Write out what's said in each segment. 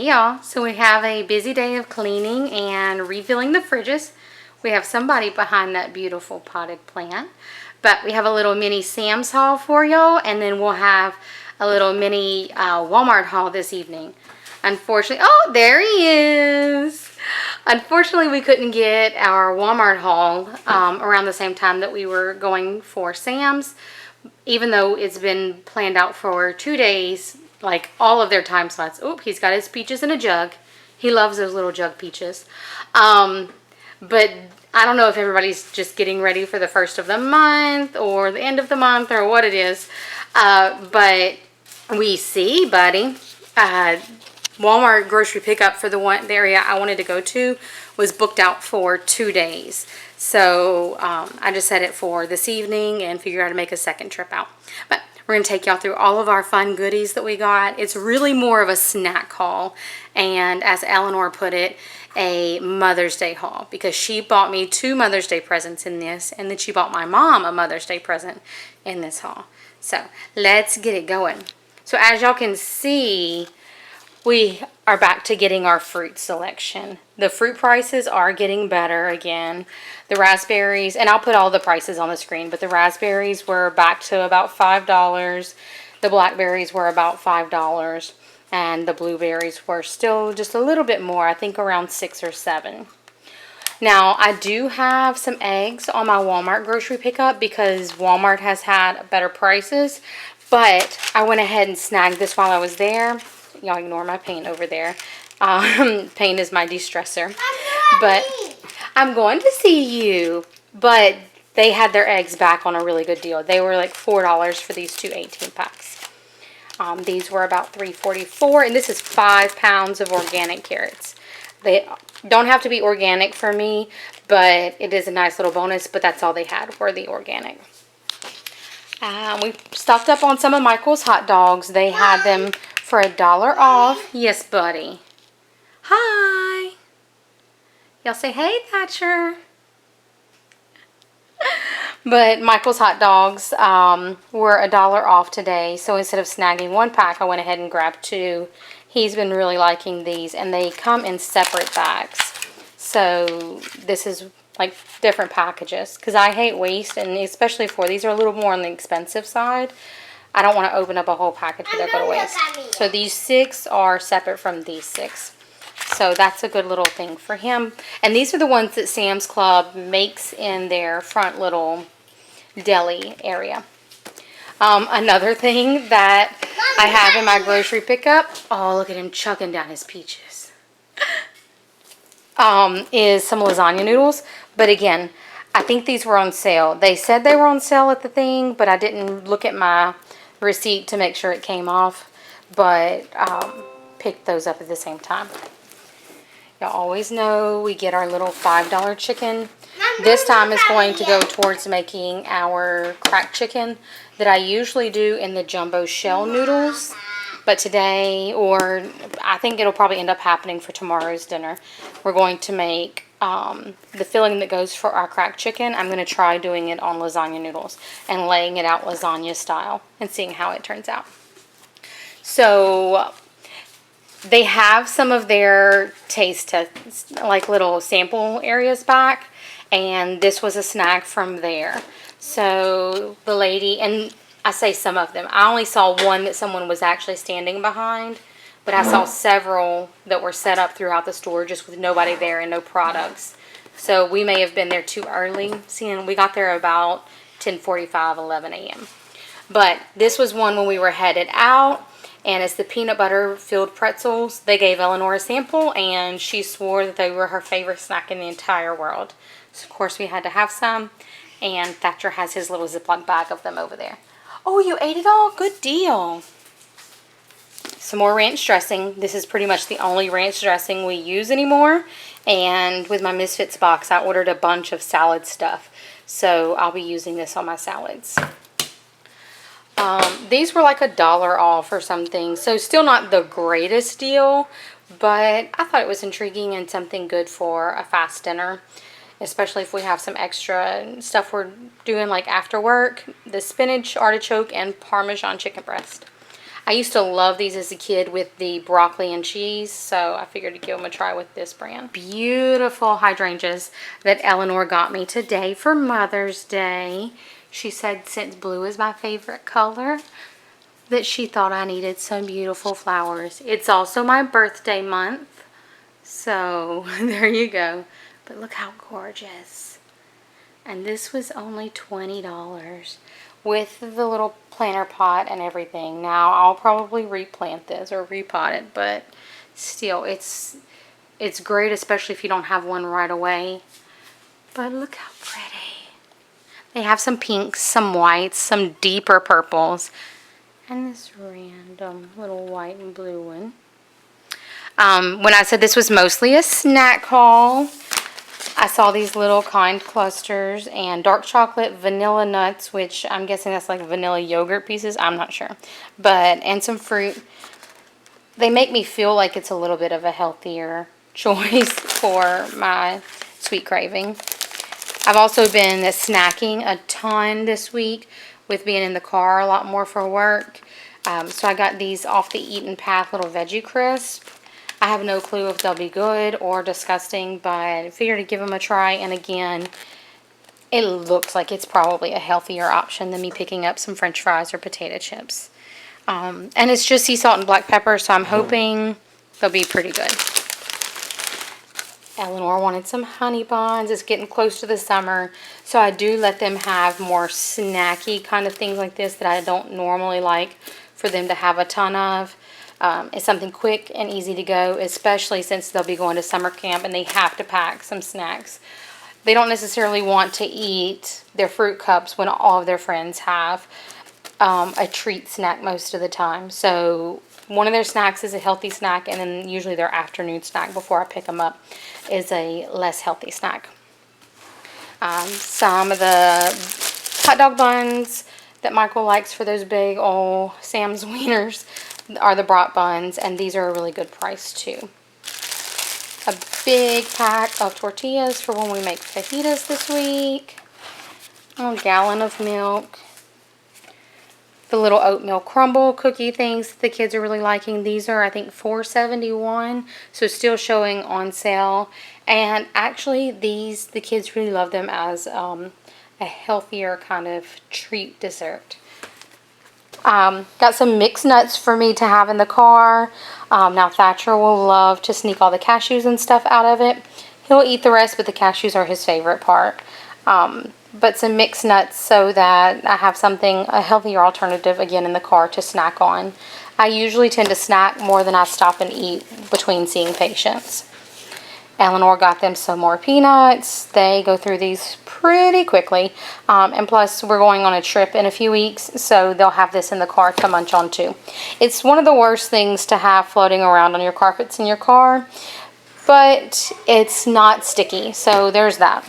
Hey y'all, so we have a busy day of cleaning and refilling the fridges. We have somebody behind that beautiful potted plant, but we have a little mini Sam's haul for y'all, and then we'll have a little mini Walmart haul this evening. Unfortunately, oh, there he is. Unfortunately, we couldn't get our Walmart haul around the same time that we were going for Sam's, even though it's been planned out for 2 days. Like all of their time slots. Oh, he's got his peaches in a jug. He loves those little jug peaches. But I don't know if everybody's just getting ready for the first of the month or the end of the month or what it is. But we see, buddy, Walmart grocery pickup for the area I wanted to go to was booked out for 2 days. So I just set it for this evening and figured out to make a second trip out. But we're going to take y'all through all of our fun goodies that we got. It's really more of a snack haul, and as Eleanor put it, a Mother's Day haul, because she bought me 2 Mother's Day presents in this, and then she bought my mom a Mother's Day present in this haul. So let's get it going. So as y'all can see, we are back to getting our fruit selection. The fruit prices are getting better again. The raspberries, and I'll put all the prices on the screen, but the raspberries were back to about $5. The blackberries were about $5. And the blueberries were still just a little bit more, I think around $6 or $7. Now, I do have some eggs on my Walmart grocery pickup because Walmart has had better prices, but I went ahead and snagged this while I was there. Y'all ignore my paint over there. Paint is my de-stressor. But I'm going to see you. But they had their eggs back on a really good deal. They were like $4 for these 2 18-packs. These were about $3.44, and this is 5 pounds of organic carrots. They don't have to be organic for me, but it is a nice little bonus, but that's all they had were the organic. We stocked up on some of Michael's hot dogs. They had them for $1 off. Yes, buddy. Hi. Y'all say, hey, Thatcher. But Michael's hot dogs were $1 off today. So instead of snagging 1 pack, I went ahead and grabbed 2. He's been really liking these, and they come in separate bags. So this is like different packages, because I hate waste, and especially for these are a little more on the expensive side. I don't want to open up a whole package for that go to waste. So these 6 are separate from these 6. So that's a good little thing for him. And these are the ones that Sam's Club makes in their front little deli area. Another thing that I have in my grocery pickup, oh, look at him chucking down his peaches, is some lasagna noodles. But again, I think these were on sale. They said they were on sale at the thing, but I didn't look at my receipt to make sure it came off. But picked those up at the same time. Y'all always know we get our little $5 chicken. This time is going to go towards making our cracked chicken that I usually do in the jumbo shell noodles. But today, or I think it'll probably end up happening for tomorrow's dinner, we're going to make the filling that goes for our cracked chicken. I'm going to try doing it on lasagna noodles and laying it out lasagna style and seeing how it turns out. So they have some of their taste tests, like little sample areas back, and this was a snag from there. So the lady, and I say some of them, I only saw one that someone was actually standing behind, but I saw several that were set up throughout the store just with nobody there and no products. So we may have been there too early. Seeing we got there about 10:45, 11 a.m. But this was one when we were headed out. And it's the peanut butter filled pretzels. They gave Eleanor a sample, and she swore that they were her favorite snack in the entire world. So of course we had to have some, and Thatcher has his little Ziploc bag of them over there. Oh, you ate it all? Good deal. Some more ranch dressing. This is pretty much the only ranch dressing we use anymore. And with my Misfits box, I ordered a bunch of salad stuff. So I'll be using this on my salads. These were like $1 off or something, so still not the greatest deal, but I thought it was intriguing and something good for a fast dinner, especially if we have some extra stuff we're doing like after work. The spinach, artichoke, and Parmesan chicken breast. I used to love these as a kid with the broccoli and cheese, so I figured to give them a try with this brand. Beautiful hydrangeas that Eleanor got me today for Mother's Day. She said since blue is my favorite color, that she thought I needed some beautiful flowers. It's also my birthday month, so there you go. But look how gorgeous. And this was only $20 with the little planter pot and everything. Now I'll probably replant this or repot it, but still it's great, especially if you don't have one right away. But look how pretty. They have some pinks, some whites, some deeper purples, and this random little white and blue one. When I said this was mostly a snack haul, I saw these little kind clusters and dark chocolate vanilla nuts, which I'm guessing that's like vanilla yogurt pieces. I'm not sure. And some fruit. They make me feel like it's a little bit of a healthier choice for my sweet craving. I've also been snacking a ton this week with being in the car a lot more for work. So I got these off the Eaten Path little veggie crisp. I have no clue if they'll be good or disgusting, but I figured to give them a try. And again, it looks like it's probably a healthier option than me picking up some French fries or potato chips. And it's just sea salt and black pepper, so I'm hoping they'll be pretty good. Eleanor wanted some honey buns. It's getting close to the summer, so I do let them have more snacky kind of things like this that I don't normally like for them to have a ton of. It's something quick and easy to go, especially since they'll be going to summer camp and they have to pack some snacks. They don't necessarily want to eat their fruit cups when all of their friends have a treat snack most of the time. So one of their snacks is a healthy snack, and then usually their afternoon snack before I pick them up is a less healthy snack. Some of the hot dog buns that Michael likes for those big old Sam's wieners are the Brat Buns, and these are a really good price too. A big pack of tortillas for when we make fajitas this week. A gallon of milk. The little oatmeal crumble cookie things the kids are really liking. These are, I think, $4.71, so still showing on sale. And actually, the kids really love them as a healthier kind of treat dessert. Got some mixed nuts for me to have in the car. Now Thatcher will love to sneak all the cashews and stuff out of it. He'll eat the rest, but the cashews are his favorite part. But some mixed nuts so that I have a healthier alternative again in the car to snack on. I usually tend to snack more than I stop and eat between seeing patients. Eleanor got them some more peanuts. They go through these pretty quickly. And plus, we're going on a trip in a few weeks, so they'll have this in the car to munch on too. It's one of the worst things to have floating around on your carpets in your car, but it's not sticky, so there's that.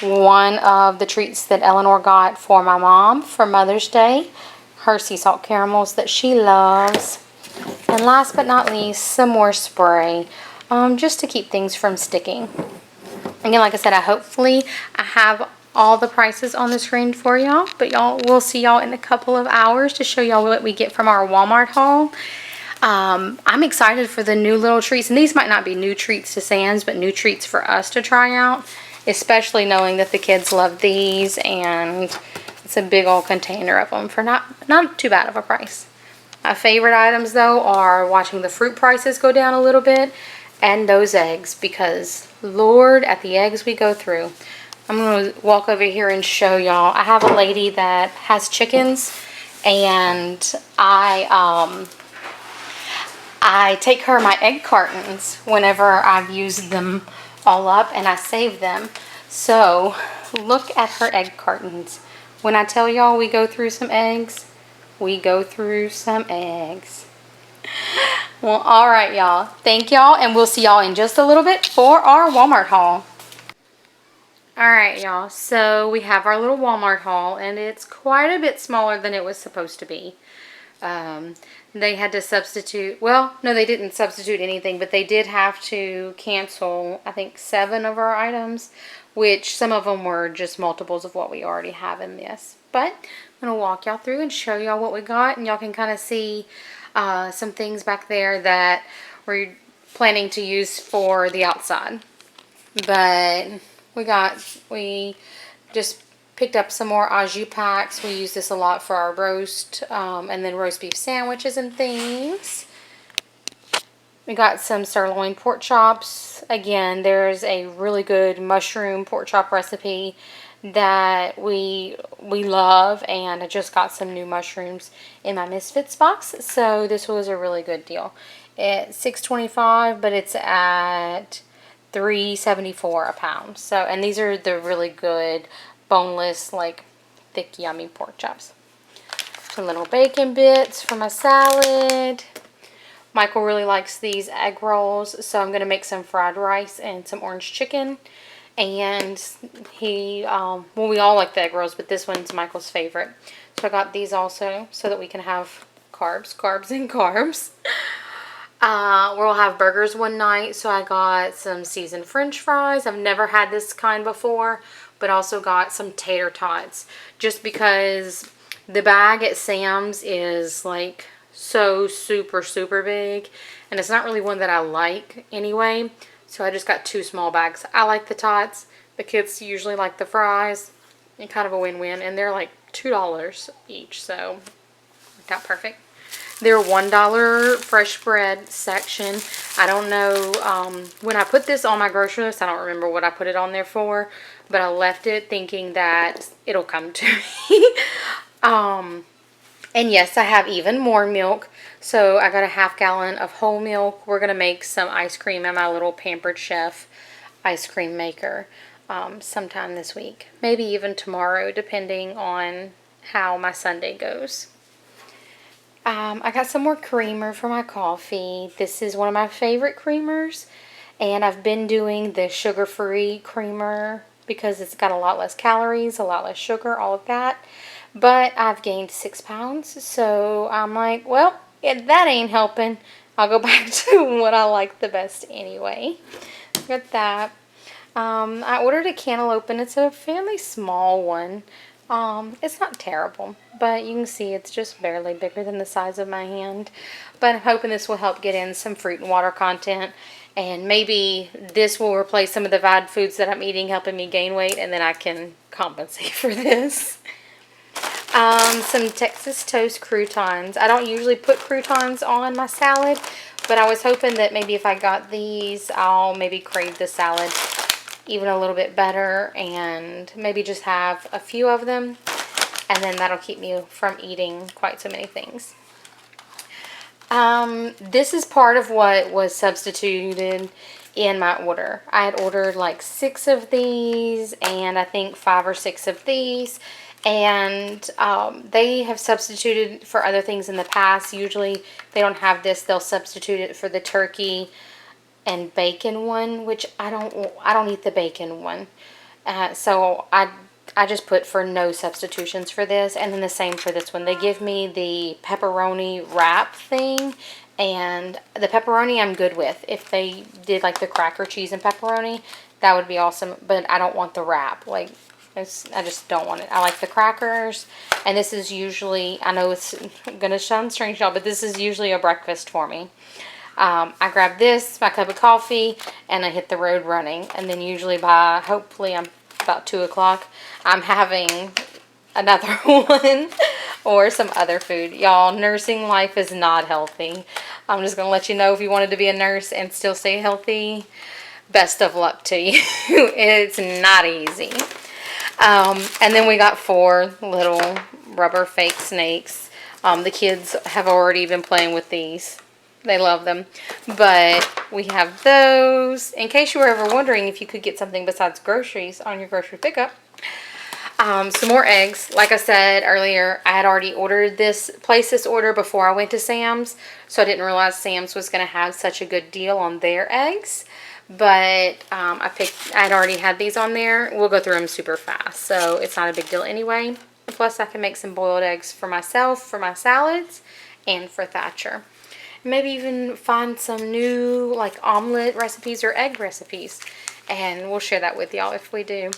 One of the treats that Eleanor got for my mom for Mother's Day, her sea salt caramels that she loves. And last but not least, some more spray. Just to keep things from sticking. Again, like I said, hopefully I have all the prices on the screen for y'all, but we'll see y'all in a couple of hours to show y'all what we get from our Walmart haul. I'm excited for the new little treats, and these might not be new treats to Sam's, but new treats for us to try out, especially knowing that the kids love these, and it's a big old container of them for not too bad of a price. My favorite items, though, are watching the fruit prices go down a little bit, and those eggs, because Lord, at the eggs we go through. I'm going to walk over here and show y'all. I have a lady that has chickens, and I take her my egg cartons whenever I've used them all up, and I save them. So look at her egg cartons. When I tell y'all we go through some eggs, we go through some eggs. Well, all right, y'all. Thank y'all, and we'll see y'all in just a little bit for our Walmart haul. All right, y'all. So we have our little Walmart haul, and it's quite a bit smaller than it was supposed to be. They had to substitute, well, no, they didn't substitute anything, but they did have to cancel, I think, 7 of our items, which some of them were just multiples of what we already have in this. but I'm going to walk y'all through and show y'all what we got, and y'all can kind of see some things back there that we're planning to use for the outside. But we just picked up some more au jus packs. We use this a lot for our roast and then roast beef sandwiches and things. We got some sirloin pork chops. Again, there's a really good mushroom pork chop recipe that we love, and I just got some new mushrooms in my Misfits box, so this was a really good deal. It's $6.25, but it's at $3.74 a pound. So, and these are the really good boneless, like thick, yummy pork chops. Some little bacon bits for my salad. Michael really likes these egg rolls, so I'm going to make some fried rice and some orange chicken. And we all like the egg rolls, but this one's Michael's favorite. So I got these also so that we can have carbs, and carbs. We'll have burgers one night, so I got some seasoned french fries. I've never had this kind before, but also got some tater tots, just because the bag at Sam's is like so super big, and it's not really one that I like anyway, so I just got 2 small bags. I like the tots. The kids usually like the fries, and kind of a win-win, and they're like $2 each, so worked out perfect. Their $1 fresh bread section. I don't know, when I put this on my grocery list, I don't remember what I put it on there for, but I left it thinking that it'll come to me. And yes, I have even more milk. So I got a ½ gallon of whole milk. We're going to make some ice cream in my little Pampered Chef ice cream maker sometime this week. Maybe even tomorrow, depending on how my Sunday goes. I got some more creamer for my coffee. This is one of my favorite creamers. And I've been doing the sugar-free creamer because it's got a lot less calories, a lot less sugar, all of that. But I've gained 6 pounds, so I'm like, well, if that ain't helping, I'll go back to what I like the best anyway. Got that. I ordered a cantaloupe, and it's a fairly small one. It's not terrible, but you can see it's just barely bigger than the size of my hand. But I'm hoping this will help get in some fruit and water content, and maybe this will replace some of the bad foods that I'm eating, helping me gain weight, and then I can compensate for this. Some Texas toast croutons. I don't usually put croutons on my salad, but I was hoping that maybe if I got these, I'll maybe crave the salad even a little bit better, and maybe just have a few of them, and then that'll keep me from eating quite so many things. This is part of what was substituted in my order. I had ordered like 6 of these, and I think 5 or 6 of these, and they have substituted for other things in the past. Usually they don't have this, they'll substitute it for the turkey and bacon one, which I don't eat the bacon one. So I just put for no substitutions for this, and then the same for this one. They give me the pepperoni wrap thing, and the pepperoni I'm good with. If they did like the cracker cheese and pepperoni, that would be awesome, but I don't want the wrap. Like, I just don't want it. I like the crackers, and this is usually, I know it's going to sound strange, y'all, but this is usually a breakfast for me. I grab this, my cup of coffee, and I hit the road running. And then usually by, hopefully, about 2 o'clock, I'm having another one or some other food. Y'all, nursing life is not healthy. I'm just going to let you know, if you wanted to be a nurse and still stay healthy, best of luck to you. It's not easy. And then we got 4 little rubber fake snakes. The kids have already been playing with these. They love them. But we have those. In case you were ever wondering if you could get something besides groceries on your grocery pickup. Some more eggs. Like I said earlier, I had already placed this order before I went to Sam's. So I didn't realize Sam's was going to have such a good deal on their eggs. But I'd already had these on there. We'll go through them super fast. So it's not a big deal anyway. Plus I can make some boiled eggs for myself, for my salads, and for Thatcher. Maybe even find some new like omelet recipes or egg recipes, and we'll share that with y'all if we do.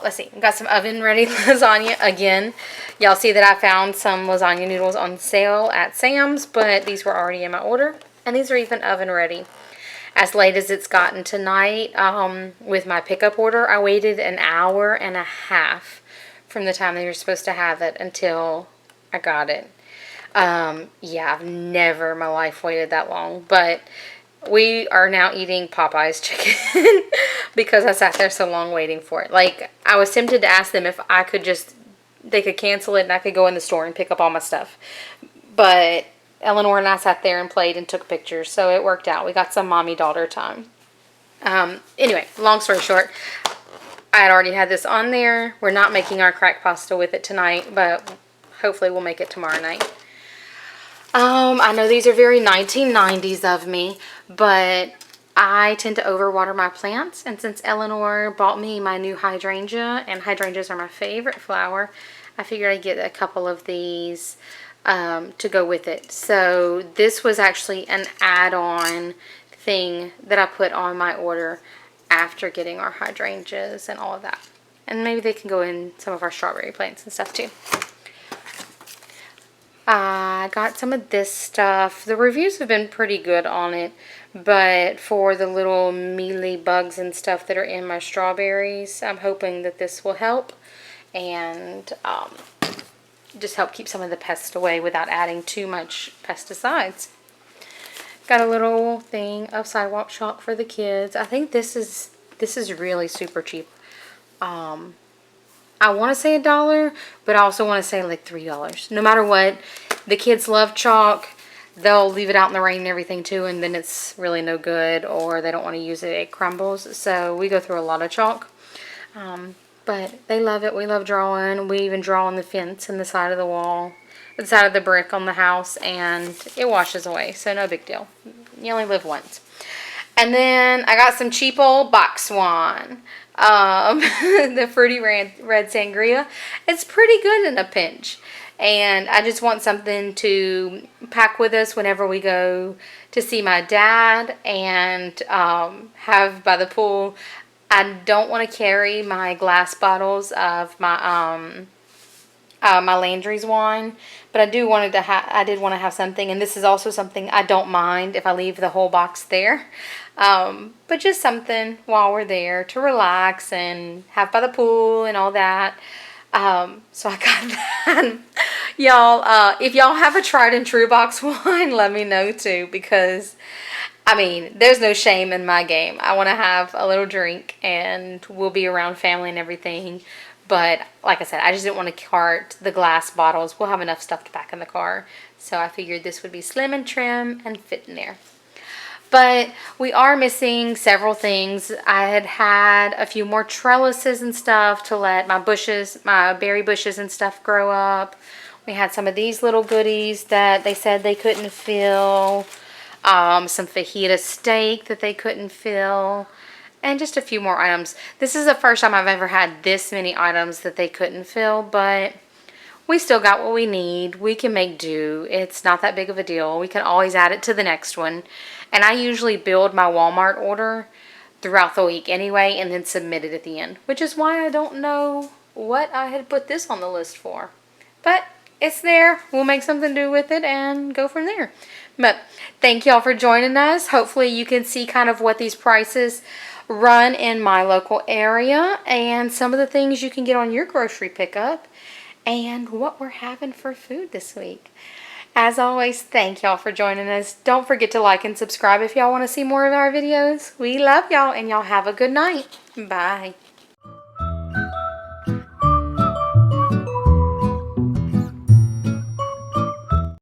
let's see. Got some oven-ready lasagna again. Y'all see that I found some lasagna noodles on sale at Sam's, but these were already in my order. And these are even oven-ready. As late as it's gotten tonight, with my pickup order, I waited an hour and a half from the time they were supposed to have it until I got it. Yeah, I've never in my life waited that long, but we are now eating Popeye's chicken because I sat there so long waiting for it. Like, I was tempted to ask them if I could they could cancel it and I could go in the store and pick up all my stuff. But Eleanor and I sat there and played and took pictures, so it worked out. We got some mommy-daughter time. Anyway, long story short, I had already had this on there. We're not making our crack pasta with it tonight, but hopefully we'll make it tomorrow night. I know these are very 1990s of me, but I tend to overwater my plants. And since Eleanor bought me my new hydrangea, and hydrangeas are my favorite flower, I figured I'd get a couple of these to go with it. So this was actually an add-on thing that I put on my order after getting our hydrangeas and all of that. And maybe they can go in some of our strawberry plants and stuff too. I got some of this stuff. The reviews have been pretty good on it, but for the little mealy bugs and stuff that are in my strawberries, I'm hoping that this will help and just help keep some of the pests away without adding too much pesticides. Got a little thing of Sidewalk Chalk for the kids. I think this is really super cheap. I want to say $1, but I also want to say like $3. No matter what, the kids love chalk. They'll leave it out in the rain and everything too, and then it's really no good, or they don't want to use it. It crumbles. So we go through a lot of chalk. But they love it. We love drawing. We even draw on the fence and the side of the wall, the side of the brick on the house, and it washes away. So no big deal. You only live once. And then I got some cheap old box swan. The fruity red sangria. It's pretty good in a pinch. And I just want something to pack with us whenever we go to see my dad and have by the pool. I don't want to carry my glass bottles of my my Landry's wine, but I did want to have something, and this is also something I don't mind if I leave the whole box there. But just something while we're there to relax and have by the pool and all that. So I got that. Y'all, if y'all have a tried and true box wine, let me know too, because I mean, there's no shame in my game. I want to have a little drink and we'll be around family and everything. But like I said, I just didn't want to cart the glass bottles. We'll have enough stuff to pack in the car. So I figured this would be slim and trim and fit in there. But we are missing several things. I had a few more trellises and stuff to let my bushes, my berry bushes and stuff grow up. We had some of these little goodies that they said they couldn't fill. Some fajita steak that they couldn't fill. And just a few more items. This is the first time I've ever had this many items that they couldn't fill, but we still got what we need. We can make do. It's not that big of a deal. We can always add it to the next one. And I usually build my Walmart order throughout the week anyway and then submit it at the end, which is why I don't know what I had put this on the list for. But it's there. We'll make something do with it and go from there. But thank y'all for joining us. Hopefully you can see kind of what these prices run in my local area and some of the things you can get on your grocery pickup and what we're having for food this week. As always, thank y'all for joining us. Don't forget to like and subscribe if y'all want to see more of our videos. We love y'all and y'all have a good night. Bye.